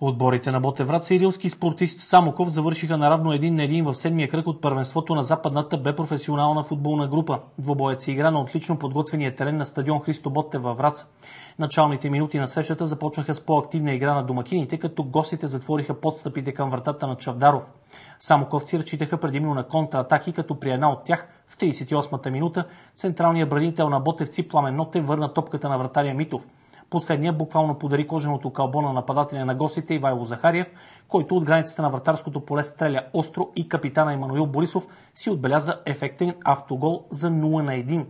Отборите на Ботев Враца и рилски спортист Самоков завършиха наравно 1-1 в седмия кръг от първенството на западната Б професионална футболна група. Двобоят се игра на отлично подготвения терен на стадион Христо Ботев във Враца. Началните минути на срещата започнаха с по-активна игра на домакините, като гостите затвориха подстъпите към вратата на Чавдаров. Самоковци разчитаха предимно на контратаки, като при една от тях в 38-та минута централният бранител на ботевци Пламен Нотев върна топката на вратаря Митов. Последния буквално подари коженото кълбо на нападателя на гостите Ивайло Захариев, който от границата на вратарското поле стреля остро и капитана Емануил Борисов си отбеляза ефектен автогол за 0-1.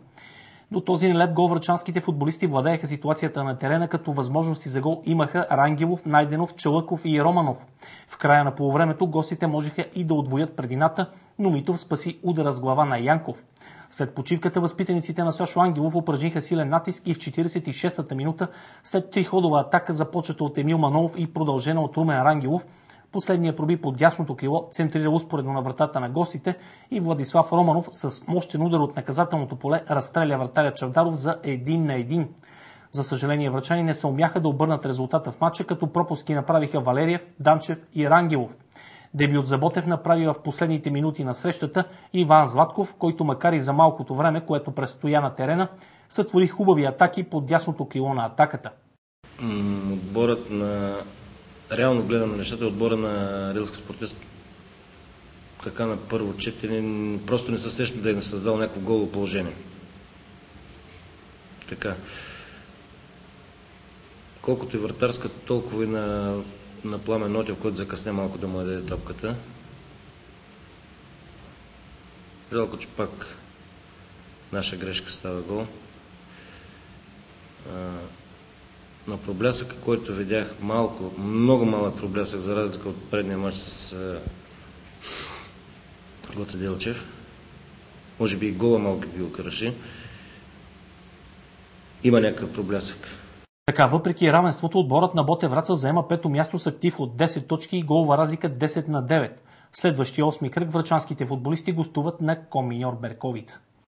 До този нелеп гол врачанските футболисти владееха ситуацията на терена, като възможности за гол имаха Рангелов, Найденов, Чалъков и Романов. В края на полувремето гостите можеха и да удвоят предината, но Митов спаси удара с глава на Янков. След почивката възпитаниците на Сашо Ангелов упражниха силен натиск и в 46-та минута след триходова атака, започната от Емил Манолов и продължена от Румен Рангелов, последния проби под дясното крило, центрира успоредно на вратата на гостите и Владислав Романов с мощен удар от наказателното поле разстреля вратаря Чавдаров за 1-1. За съжаление, врачани не се умяха да обърнат резултата в матча, като пропуски направиха Валериев, Данчев и Рангелов. Дебют за Ботев направи в последните минути на срещата Иван Златков, който макар и за малкото време, което престоя на терена, сътвори хубави атаки под дясното крило на атаката. Отборът на... Реално гледам на нещата, отбора на рилски спортист така на първо четене просто не се сеща да е създал някакво голо положение. Така. Колкото и вратарска, толкова и на Пламен Нотев, който закъсня малко да му даде топката. Жалко, че пак наша грешка става гол. На проблясъка, който видях много малък проблясък, за разлика от предния матч с Гоце Делчев. Може би и гола малко би го кръши. Има някакъв проблясък. Така, въпреки равенството, отборът на Ботев Враца заема пето място с актив от 10 точки и голова разлика 10-9. В следващия 8-ми кръг врачанските футболисти гостуват на Коминьор Берковица.